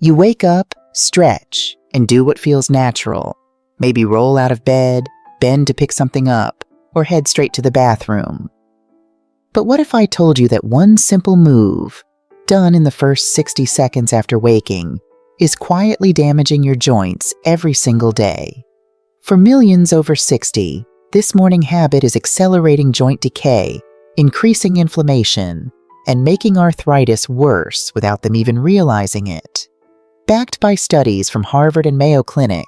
You wake up, stretch, and do what feels natural. Maybe roll out of bed, bend to pick something up, or head straight to the bathroom. But what if I told you that one simple move, done in the first 60 seconds after waking, is quietly damaging your joints every single day? For millions over 60, this morning habit is accelerating joint decay, increasing inflammation, and making arthritis worse without them even realizing it. Backed by studies from Harvard and Mayo Clinic,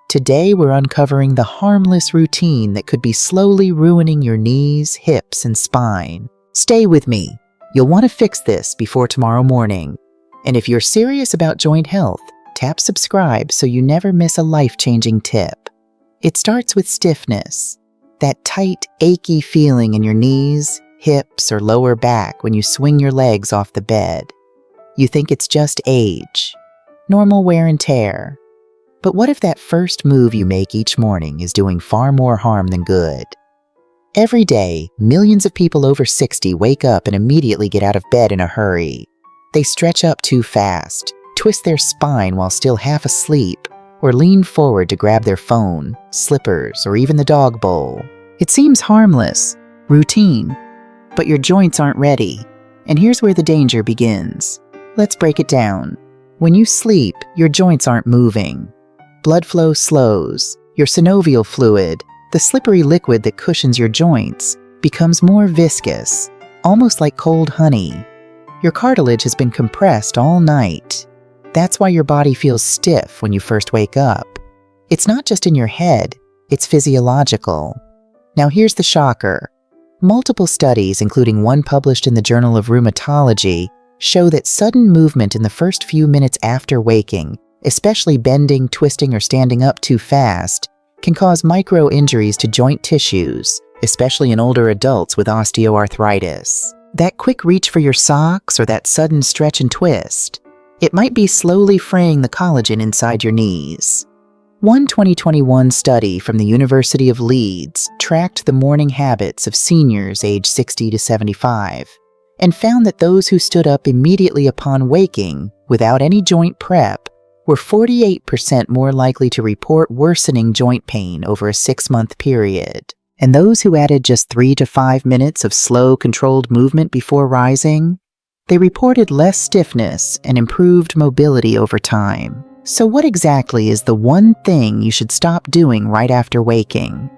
today we're uncovering the harmless routine that could be slowly ruining your knees, hips, and spine. Stay with me. You'll want to fix this before tomorrow morning. And if you're serious about joint health, tap subscribe so you never miss a life-changing tip. It starts with stiffness, that tight, achy feeling in your knees, hips, or lower back when you swing your legs off the bed. You think it's just age, normal wear and tear. But what if that first move you make each morning is doing far more harm than good? Every day, millions of people over 60 wake up and immediately get out of bed in a hurry. They stretch up too fast, twist their spine while still half asleep, or lean forward to grab their phone, slippers, or even the dog bowl. It seems harmless, routine, but your joints aren't ready. And here's where the danger begins. Let's break it down. When you sleep, your joints aren't moving. Blood flow slows. Your synovial fluid, the slippery liquid that cushions your joints, becomes more viscous, almost like cold honey. Your cartilage has been compressed all night. That's why your body feels stiff when you first wake up. It's not just in your head, it's physiological. Now here's the shocker. Multiple studies, including one published in the Journal of Rheumatology, show that sudden movement in the first few minutes after waking, especially bending, twisting, or standing up too fast, can cause micro-injuries to joint tissues, especially in older adults with osteoarthritis. That quick reach for your socks or that sudden stretch and twist, it might be slowly fraying the collagen inside your knees. One 2021 study from the University of Leeds tracked the morning habits of seniors aged 60 to 75 and found that those who stood up immediately upon waking, without any joint prep, were 48% more likely to report worsening joint pain over a 6-month period. And those who added just 3 to 5 minutes of slow, controlled movement before rising, they reported less stiffness and improved mobility over time. So what exactly is the one thing you should stop doing right after waking?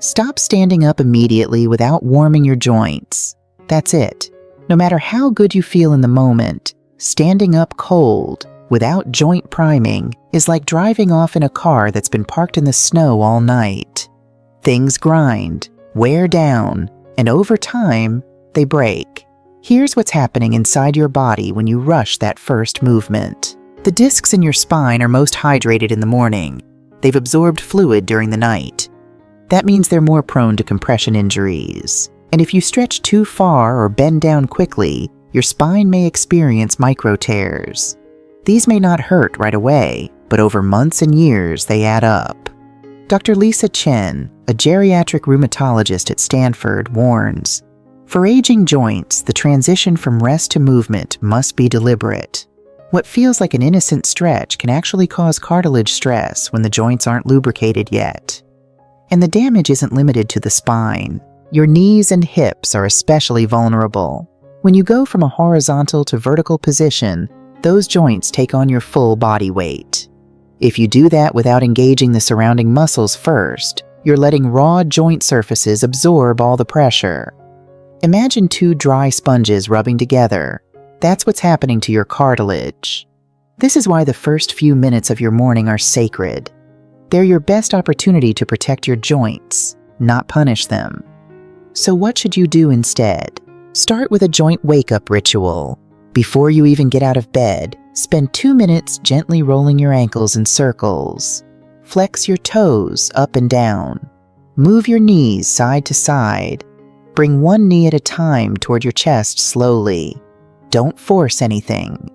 Stop standing up immediately without warming your joints. That's it. No matter how good you feel in the moment, standing up cold, without joint priming, is like driving off in a car that's been parked in the snow all night. Things grind, wear down, and over time, they break. Here's what's happening inside your body when you rush that first movement. The discs in your spine are most hydrated in the morning. They've absorbed fluid during the night. That means they're more prone to compression injuries. And if you stretch too far or bend down quickly, your spine may experience micro tears. These may not hurt right away, but over months and years they add up. Dr. Lisa Chen, a geriatric rheumatologist at Stanford, warns, for aging joints, the transition from rest to movement must be deliberate. What feels like an innocent stretch can actually cause cartilage stress when the joints aren't lubricated yet. And the damage isn't limited to the spine. Your knees and hips are especially vulnerable. When you go from a horizontal to vertical position, those joints take on your full body weight. If you do that without engaging the surrounding muscles first, you're letting raw joint surfaces absorb all the pressure. Imagine 2 dry sponges rubbing together. That's what's happening to your cartilage. This is why the first few minutes of your morning are sacred. They're your best opportunity to protect your joints, not punish them. So what should you do instead? Start with a joint wake-up ritual. Before you even get out of bed, spend 2 minutes gently rolling your ankles in circles. Flex your toes up and down. Move your knees side to side. Bring one knee at a time toward your chest slowly. Don't force anything.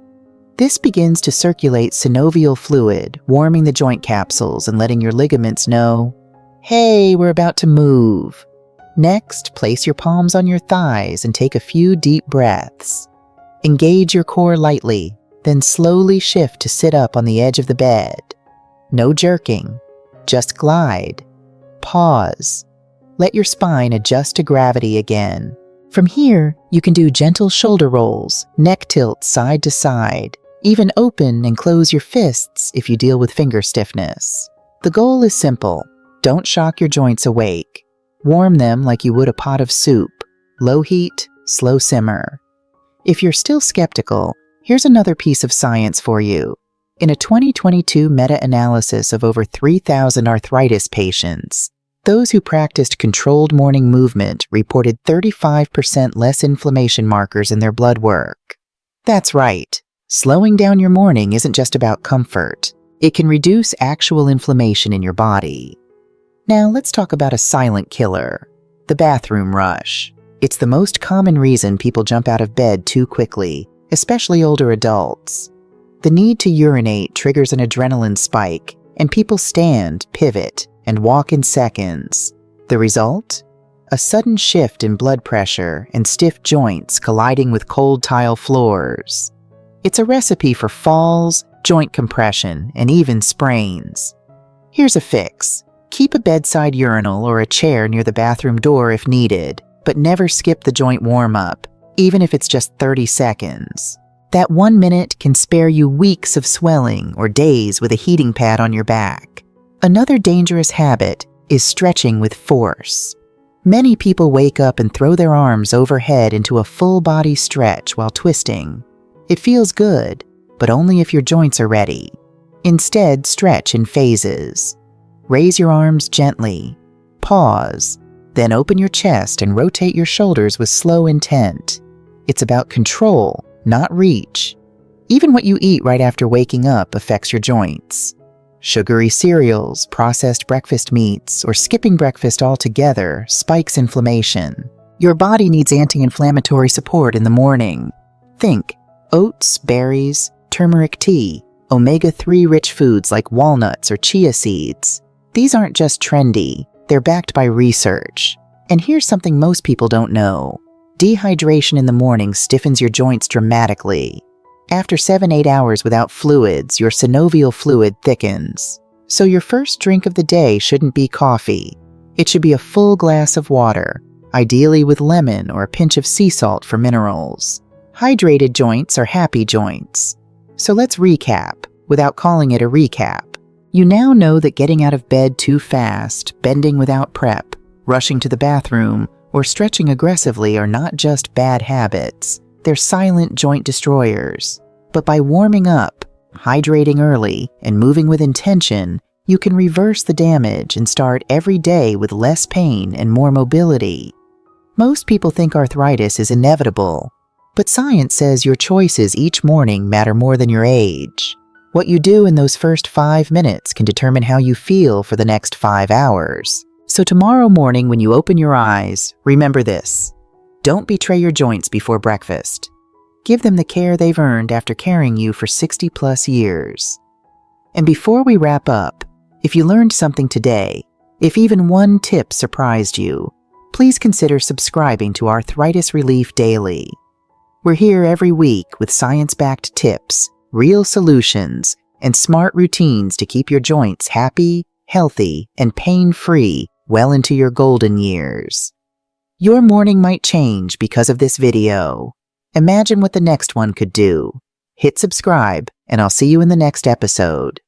This begins to circulate synovial fluid, warming the joint capsules and letting your ligaments know, hey, we're about to move. Next, place your palms on your thighs and take a few deep breaths. Engage your core lightly, Then slowly shift to sit up on the edge of the bed. No jerking, just glide. Pause. Let your spine adjust to gravity again. From here, you can do gentle shoulder rolls, neck tilts side to side, even open and close your fists if you deal with finger stiffness. The goal is simple. Don't shock your joints awake. Warm them like you would a pot of soup. Low heat, slow simmer. If you're still skeptical, here's another piece of science for you. In a 2022 meta-analysis of over 3,000 arthritis patients, those who practiced controlled morning movement reported 35% less inflammation markers in their blood work. That's right. Slowing down your morning isn't just about comfort. It can reduce actual inflammation in your body. Now let's talk about a silent killer, the bathroom rush. It's the most common reason people jump out of bed too quickly, especially older adults. The need to urinate triggers an adrenaline spike, and people stand, pivot, and walk in seconds. The result? A sudden shift in blood pressure and stiff joints colliding with cold tile floors. It's a recipe for falls, joint compression, and even sprains. Here's a fix. Keep a bedside urinal or a chair near the bathroom door if needed, but never skip the joint warm-up, even if it's just 30 seconds. That 1 minute can spare you weeks of swelling or days with a heating pad on your back. Another dangerous habit is stretching with force. Many people wake up and throw their arms overhead into a full-body stretch while twisting. It feels good, but only if your joints are ready. Instead, stretch in phases. Raise your arms gently. Pause. Then open your chest and rotate your shoulders with slow intent. It's about control, not reach. Even what you eat right after waking up affects your joints. Sugary cereals, processed breakfast meats, or skipping breakfast altogether spikes inflammation. Your body needs anti-inflammatory support in the morning. Think oats, berries, turmeric tea, omega-3 rich foods like walnuts or chia seeds. These aren't just trendy, they're backed by research. And here's something most people don't know. Dehydration in the morning stiffens your joints dramatically. After 7-8 hours without fluids, your synovial fluid thickens. So your first drink of the day shouldn't be coffee. It should be a full glass of water, ideally with lemon or a pinch of sea salt for minerals. Hydrated joints are happy joints. So let's recap, without calling it a recap. You now know that getting out of bed too fast, bending without prep, rushing to the bathroom, or stretching aggressively are not just bad habits. They're silent joint destroyers. But by warming up, hydrating early, and moving with intention, you can reverse the damage and start every day with less pain and more mobility. Most people think arthritis is inevitable, but science says your choices each morning matter more than your age. What you do in those first 5 minutes can determine how you feel for the next 5 hours. So tomorrow morning when you open your eyes, remember this. Don't betray your joints before breakfast. Give them the care they've earned after carrying you for 60+ years. And before we wrap up, if you learned something today, if even one tip surprised you, please consider subscribing to Arthritis Relief Daily. We're here every week with science-backed tips, real solutions, and smart routines to keep your joints happy, healthy, and pain-free well into your golden years. Your morning might change because of this video. Imagine what the next one could do. Hit subscribe, and I'll see you in the next episode.